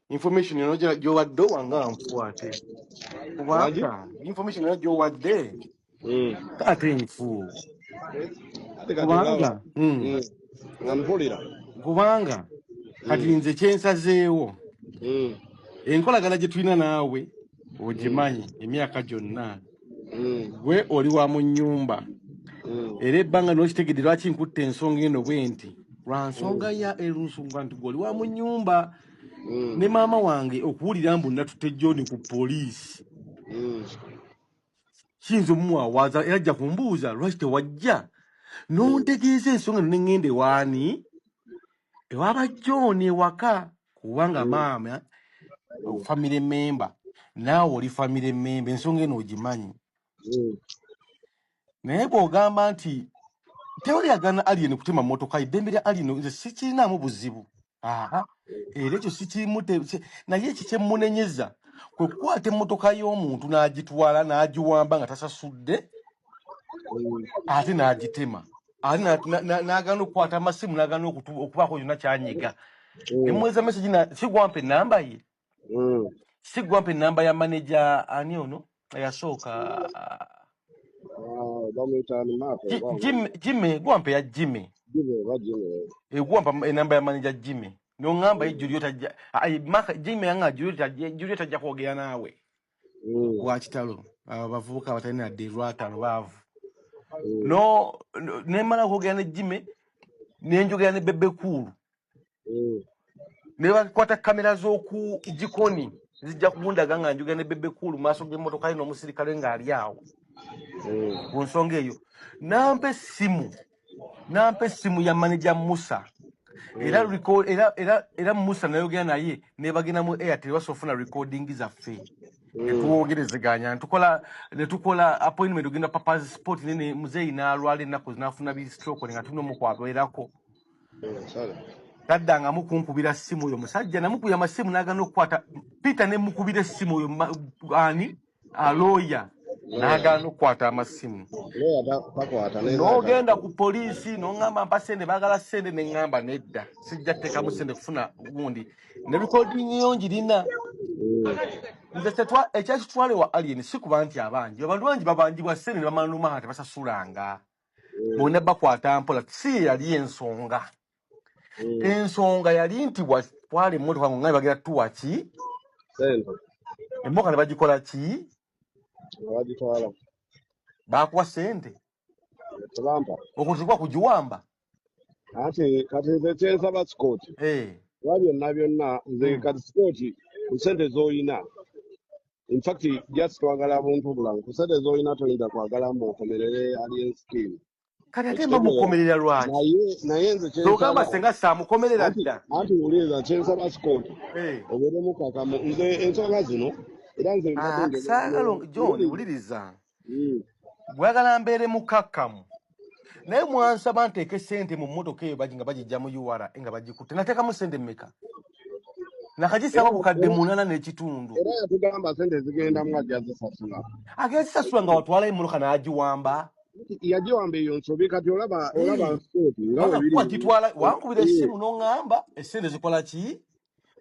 information eno gyowadde wanga nkwate kubanga information eno gyowadde ate nfu kubanga kati nze kyensazeewo enkolagana gye tulina naawe ogimanyi emyaka gyonna gwe oli wa mu nnyumba era ebbanga n'okitegedde lwaki nkutte ensonga eno bwe nti lwa nsonga ya erunsunga nti gwe oli wa mu nnyumba ne maama wange okuwulira mbu natutte John ku poliisi kiyinza omumwawaza era ajja kumbuuza lwaki tewajja n'ontegeeza ensonga eno neŋŋende waani ewaba John ewaka kubanga maama family member naawe oli family member ensonga eno ogimanyi naye bw'ogamba nti teolyagana alien kutema motoka eddembe lya alien nze sikirinaamu buzibu era ekyo sikirimu naye ekyo kyemmunenyeza kwe kukwata emmotoka y'omuntu n'agitwala n'agiwamba nga tasasudde ate n'agitema ate n'agana okukwata amasimu n'agana okubaako yonna kyanyiga nemweza message sigwampa ennamba ye sigwampa ennamba ya manager ani ono eyasooka Jimmy gwampa ya Jimmy gwampa enamba ya manager Jimmy n'oŋŋamba ye Jimmy yanga Juliet ajja kwogera naawe wakitalo abavubuka abatalina adde lwatano baavu nemala kwogera ne Jimmy nenjogera ne Bebe Cool ne bakwata kamera z'oku jikoni zijja kubundaga nga njogera ne Bebe Cool maaso g'emmotoka ye n'omusirikale ng'ali awo ku nsonga eyo nampa essimu ya manager Musa era Musa nayogera naye nebagenda mu Airtel basofuna recording zaffe netuwogerezeganya netukola appointment ogenda Papa's Sport nene muzeyi n'alwala ennaku n'afuna bistroke nga tulina omukwaberako taddangamu kunkubira ssimu oyo musajja namukubira amasimu n'agana okukwata Peter ne mukubira essimu oyo ani alooya n'agaana okukwata amasimu n'ogenda ku poliisi n'oŋŋamba mpa ssente baagala ssente neŋŋamba nedda sijja tteekamu ssente kufuna gundi ne recording yo ngirina nze ekyakitwale wa alien si kuba nti abangi abantu bangi babanjibwa ssente ne bamala n'omwaka tebasasulanga bonna bakwata mpola si yali ensonga yali nti bwatwala emmotoka ngo nga bagira tuwa ki emmotoka ne bagikola ki bakuwa ssente okutikwa kugiwamba kati nze kyensaba sikooti wa byonna nze kati sikooti ku ssente z'olina infact just twagala abantu bulamu ku ssente z'olina toyinza kwagala mukomerere alien scheme kati ate mba mukomerera lwaki naye nze kyensaba senga saamukomerera dda anti uliza kyensaba sikooti obeere mukakamu nze ensonga zino era nze saagala John wuliriza bwagala mbeere mukakkamu naye mwansaba nteeke ssente mu mmotoka eyo nga bagijja mu URA nga bagikutte nateekamu ssente mmeka nakagisaba bukadde 8 n'ekitundu era yatugamba ssente zigenda mu ajja zisasula agezisasula nga watwala emmotoka n'agiwamba yagiwamba eyo nsobi kati olaba sikooti wagitwala wankubira essimu n'oŋŋamba essente zikola ki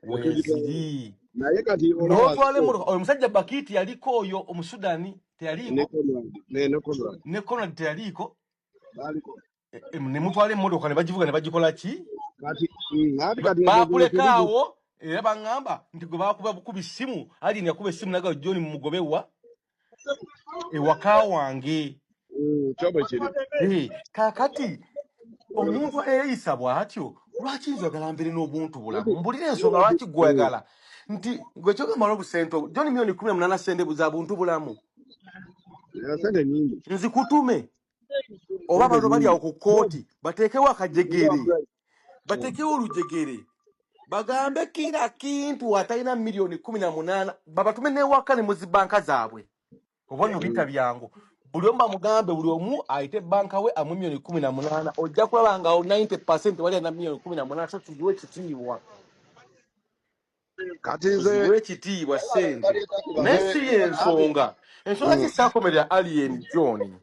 weziri naye kati n'otwala emmotoka oyo musajja Bakiti yaliko oyo omusudani teyaliko ne Conrad teyaliko ne mutwala emmotoka ne bagivuga ne bagikola ki bakulekaawo era baŋŋamba nti gwe bakuba bukuba essimu ali yakuba essimu naga John mumugobewa ewaka wange kakati omuntu eyeyisa bw'atyo lwaki njagala mbere n'obuntu bulamu mbulira ensonga lwaki gwegala nti gwe kyogamba n'obusente John milioni 18 ssente za buntu bulamu nzikutume oba abantu bali awo ku kkooti bateekewo akajegere bateekewo olujegere bagambe kira kintu atalina milioni 18 babatume n'ewaka ne mu zibanka zaabwe oba no bita byangu buli omu bamugambe buli omu ayite banka we amu milioni 18 ojja kulaba nga 90% wali na milioni 18 so tugiwe ekitiibwa kati nze ekitiibwa ssente naye si ensonga kisaakomerera alien John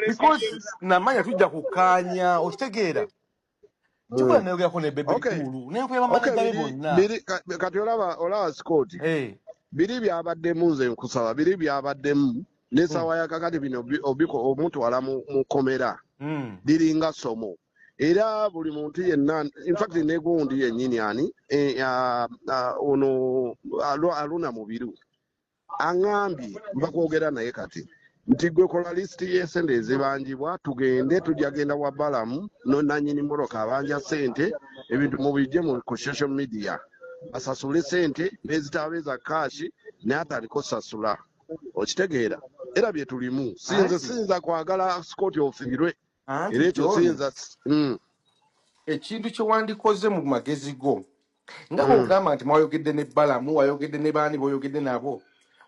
because namanya tujja kukaanya okitegeera Chikuwa nayogera ko ne bebe Okay. kulu. Ne kweba Okay, manager be bonna. biri kati olaba Scott. Biri byabaddemu nze nkusaba biri byabaddemu n'essawa ya kakati bino obiko omutwala mu komera. Diringa somo. Era buli muntu yenna in fact ne gundi yennyini ani ono aluna mubiru. Angambye mbakwogera naye kati. Nti gwe kola listi y'esente ezibanjibwa tugende tujagenda wa balamu no nanyini moroka abanja sente ebintu mubijje ku social media basasule sente bezitabe za kashi ne ataliko sasula okitegeera era bye tulimu sinza kwagala Scott ofirwe era ekyo sinza ekintu kye wandikoze mu magezi go nga bw'ogamba nti mwayogedde ne balamu wayogedde ne baani boyogedde nabo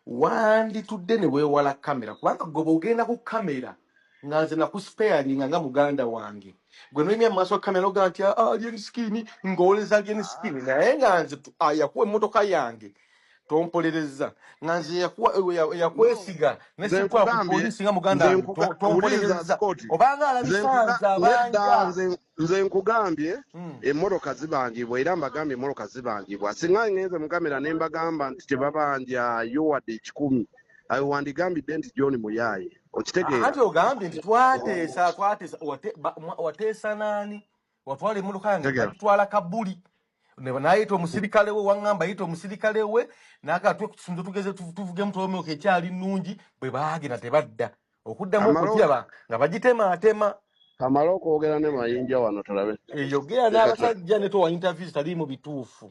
wanditudde ne weewala kamera kubanga gwe bw'ogenda ku kamera nga nze nakusparinga nga muganda wange gwe noyimya mu maaso ga kamera nogaa nti alien skin ng'owoleza alien skin naye nga nze yakuwa emmotoka yange tompolereza nga nze yakwesiga nesitwala ku polisi nga muganda wange tompolereza obanga alabisanza abanja nze nkugambye emmotoka zibangibwa era mbagambye emmotoka zibangibwa singa ngenze mu kamera ne mbagamba nti tebabanja yowadde 10 ayo wandigambidde nti John Muyaye okitegeera ate ogambye nti twateesa wateesa nani watwala emmotoka yange batwala kabuli nayita omusirikale we waŋŋamba yita omusirikale we nakatwe kusunde tugeze tuvuge mutoomyoka ekyali nnungi bwe baagenda tebadda okuddamu okutyaba nga bagitemaatema kamala okwogera ne mayinja wano tulabe eyogera n'abasajja ne towa interviews tali mu bituufu